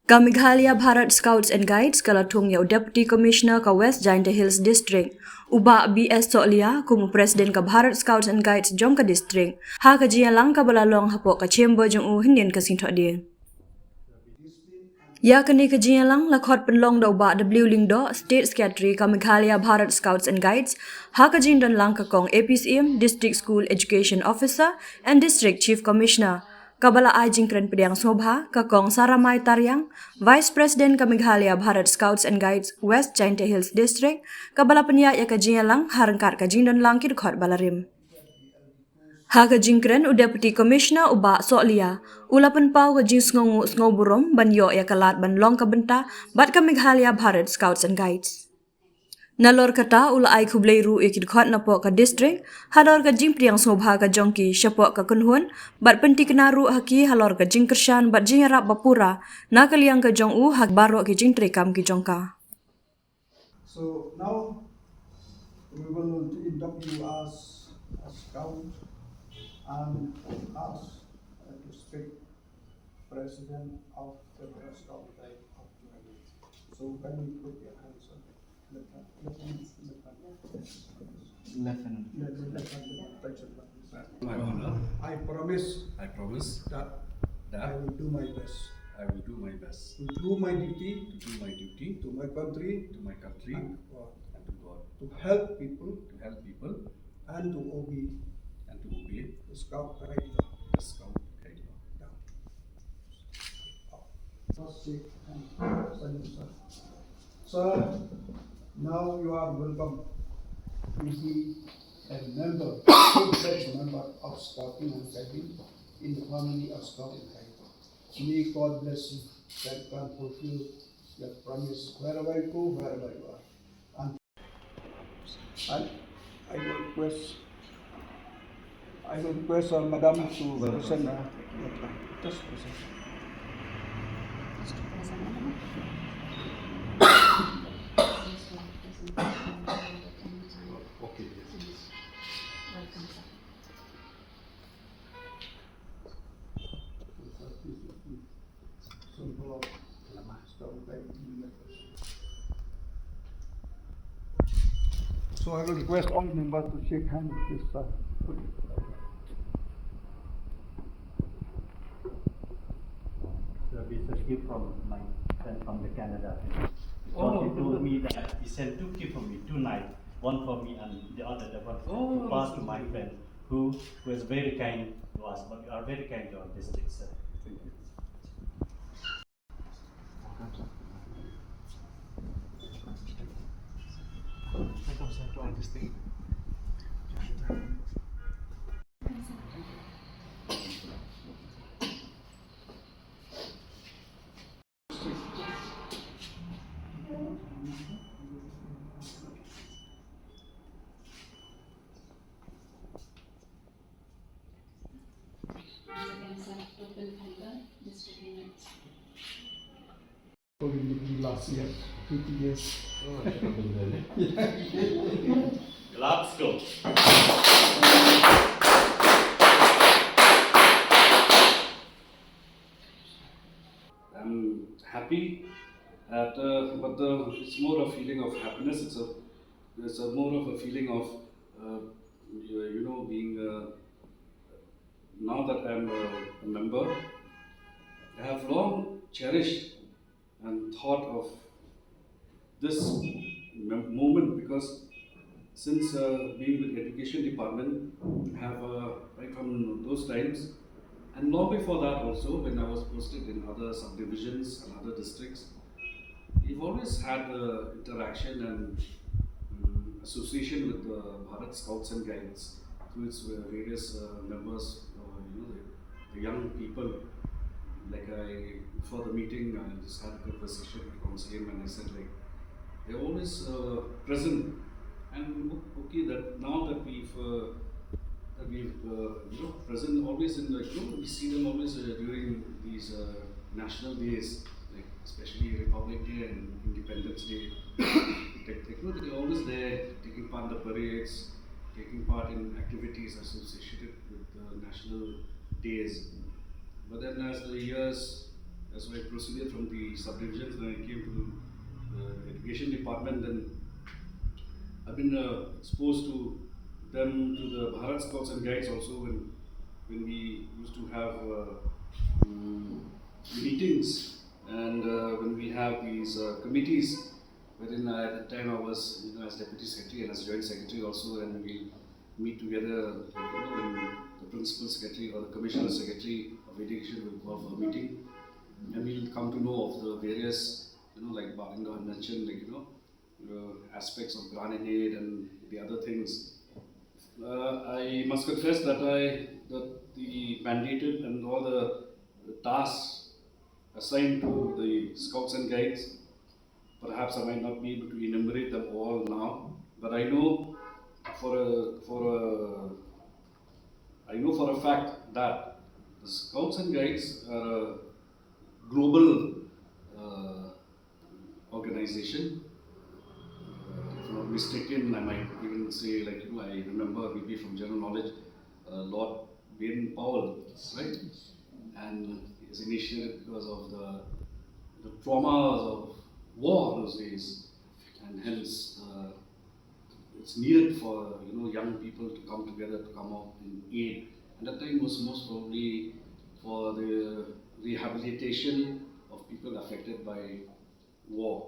Ka Meghalaya Bharat Scouts and Guides kalatung yau Deputy Commissioner ka West Giant Hills District. Uba BS Solia kumu Presiden ka Bharat Scouts and Guides jong ka district. Ha ka jia lang ka balalong hapo ka chamber jong hinin ka sintok dia. Ya kini ka jia lang lakhot penlong da uba W Lingdo State Secretary ka Meghalaya Bharat Scouts and Guides. Ha ka jin dan lang ka kong APCM District School Education Officer and District Chief Commissioner. Kabala Ajing Kren Pediang Sobha, Kakong Saramai Taryang, Vice President ka Meghalaya Bharat Scouts and Guides West Giant Hills District, Kabala Penya ya kajinya lang harangkar kajing dan lang kid khot balarim. Ha kajing kren u Deputy Commissioner uba Solia, ulapan pau kajing sngongu burom banyo ya kalat ban long ka benta bat ka Meghalaya Bharat Scouts and Guides. Nalor kata ula ai kublai ru ikid khot na po ka district halor ka jing priang sobha ka jongki syapo ka kunhun bat penti kena ru haki halor ka jing kershan bat jing rap bapura na kaliang ka jong u hak baro ki jing trekam ki jongka. So now we will induct you as a scout and as a district president of the Scout Guide of Meghalaya. So can you put your hands on left hand? My honor, I promise I promise that that I will do my best I will do my best to do my duty to do my duty to my country to my country and to God, and to God, to help people to help people and to obey and to obey the Scout Guide. the Scout Guide law. First shake hands. Salute, sir. Sir, now you are welcome to be a member, full-fledged member of Scouting and Guiding in the family of Scout and Guide. May God bless you that can fulfill your promise wherever you go, wherever you are. And I will request Madam to present. Just present. Okay, yes. So I will request all members to shake hands with this. So it's a gift from my friend from the Canada. Oh, He told me that he sent two gifts for me, 2 nights, one for me and the other one Oh, to pass to my friend who was very kind to us, but we are very kind to our district, sir. Thank you. Last year, 50 years. Let's go. I'm happy but it's more a feeling of happiness. It's a more of a feeling of being now that I'm a member. I have long cherished and thought of this moment because since being with education department, I have right from those times and long before that also when I was posted in other subdivisions and other districts, we've always had interaction and association with the Bharat Scouts and Guides through its various members, the young people. Like before the meeting, I just had a conversation with Council and I said like, they're always present and okay that now that we've present always in we see them always during these national days, like especially Republic Day and Independence Day. They're always there taking part in the parades, taking part in activities associated with the national days. But then as the years so I proceeded from the subdivisions. Then I came to the education department. Then I've been exposed to them, to the Bharat Scouts and Guides also, when we used to have mm, meetings, and when we have these committees, wherein at that time I was, as deputy secretary and as joint secretary also, and we meet together, when the principal secretary or the commissioner secretary of education will call for a meeting, and we'll come to know of the various, like Bharat had mentioned, aspects of grant aid and the other things. I must confess that the mandated and all the tasks assigned to the Scouts and Guides, perhaps I might not be able to enumerate them all now, but I know for a fact that the Scouts and Guides are a global uh, organization. If I'm not mistaken, I might even say, I remember maybe from general knowledge, Lord Baden Powell, right? And his initiative because of the traumas of war those days, and hence it's needed for young people to come together to come out in aid. And that time was most probably for the rehabilitation of people affected by war.